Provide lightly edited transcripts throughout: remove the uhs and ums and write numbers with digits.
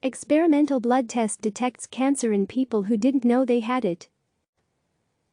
Experimental blood test detects cancer in people who didn't know they had it.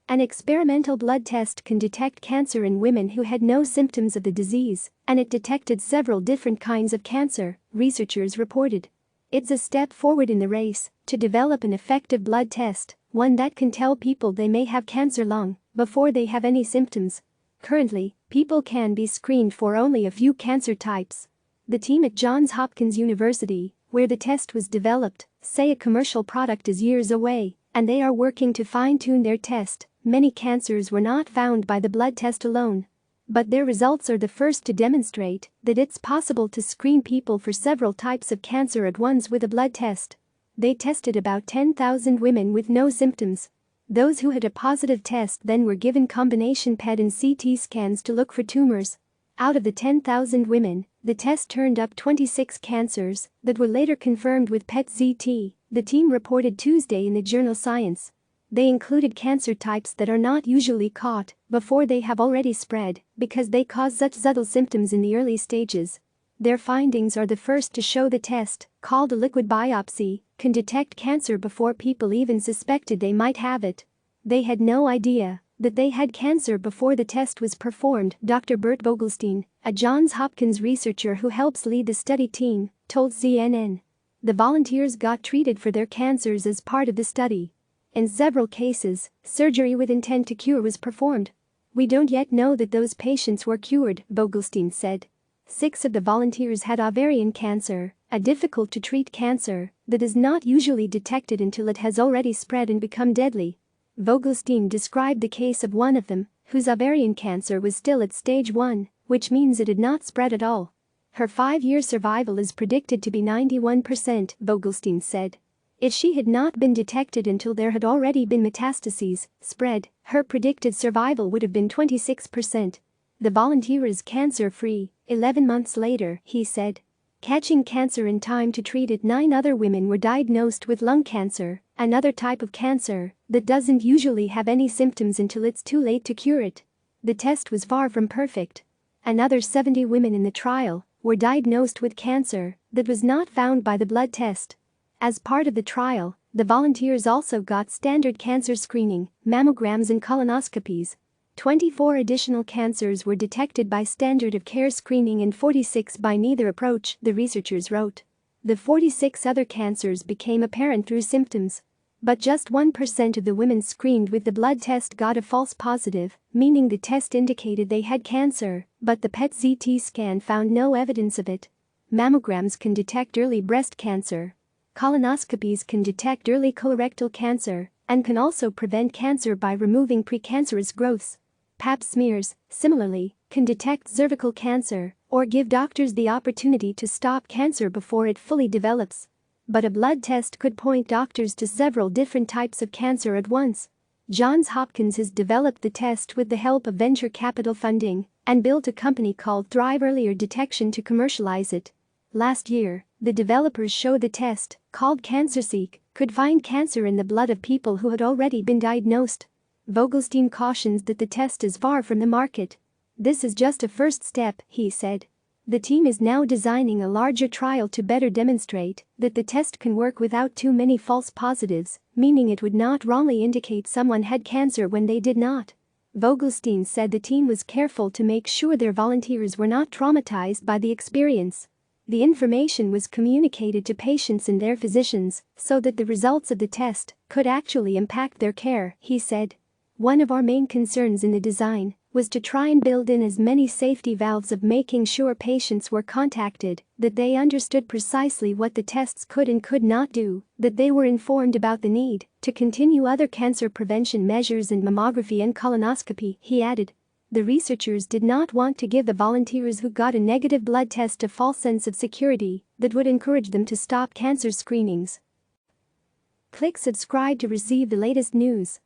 An experimental blood test can detect cancer in women who had no symptoms of the disease, and it detected several different kinds of cancer, researchers reported. It's a step forward in the race to develop an effective blood test, one that can tell people they may have cancer long before they have any symptoms. Currently, people can be screened for only a few cancer types. The team at Johns Hopkins University, where the test was developed, say a commercial product is years away, and they are working to fine-tune their test. Many cancers were not found by the blood test alone. But their results are the first to demonstrate that it's possible to screen people for several types of cancer at once with a blood test. They tested about 10,000 women with no symptoms. Those who had a positive test then were given combination PET and CT scans to look for tumors. Out of the 10,000 women, the test turned up 26 cancers that were later confirmed with PET-CT, the team reported Tuesday in the journal Science. They included cancer types that are not usually caught before they have already spread because they cause such subtle symptoms in the early stages. Their findings are the first to show the test, called a liquid biopsy, can detect cancer before people even suspected they might have it. They had no idea that they had cancer before the test was performed, Dr. Bert Vogelstein, a Johns Hopkins researcher who helps lead the study team, told CNN. The volunteers got treated for their cancers as part of the study. In several cases, surgery with intent to cure was performed. We don't yet know that those patients were cured, Vogelstein said. 6 of the volunteers had ovarian cancer, a difficult-to-treat cancer that is not usually detected until it has already spread and become deadly. Vogelstein described the case of one of them, whose ovarian cancer was still at stage 1, which means it had not spread at all. Her 5-year survival is predicted to be 91%, Vogelstein said. If she had not been detected until there had already been metastases spread, her predicted survival would have been 26%. The volunteer is cancer-free 11 months later, he said. Catching cancer in time to treat it. 9 other women were diagnosed with lung cancer, another type of cancer that doesn't usually have any symptoms until it's too late to cure it. The test was far from perfect. Another 70 women in the trial were diagnosed with cancer that was not found by the blood test. As part of the trial, the volunteers also got standard cancer screening, mammograms and colonoscopies. 24 additional cancers were detected by standard of care screening and 46 by neither approach, the researchers wrote. The 46 other cancers became apparent through symptoms. But just 1% of the women screened with the blood test got a false positive, meaning the test indicated they had cancer, but the PET-CT scan found no evidence of it. Mammograms can detect early breast cancer. Colonoscopies can detect early colorectal cancer and can also prevent cancer by removing precancerous growths. Pap smears, similarly, can detect cervical cancer or give doctors the opportunity to stop cancer before it fully develops. But a blood test could point doctors to several different types of cancer at once. Johns Hopkins has developed the test with the help of venture capital funding and built a company called Thrive Earlier Detection to commercialize it. Last year, the developers showed the test, called CancerSeek, could find cancer in the blood of people who had already been diagnosed. Vogelstein cautions that the test is far from the market. This is just a first step, he said. The team is now designing a larger trial to better demonstrate that the test can work without too many false positives, meaning it would not wrongly indicate someone had cancer when they did not. Vogelstein said the team was careful to make sure their volunteers were not traumatized by the experience. The information was communicated to patients and their physicians so that the results of the test could actually impact their care, he said. One of our main concerns in the design was to try and build in as many safety valves of making sure patients were contacted, that they understood precisely what the tests could and could not do, that they were informed about the need to continue other cancer prevention measures and mammography and colonoscopy, he added. The researchers did not want to give the volunteers who got a negative blood test a false sense of security that would encourage them to stop cancer screenings. Click subscribe to receive the latest news.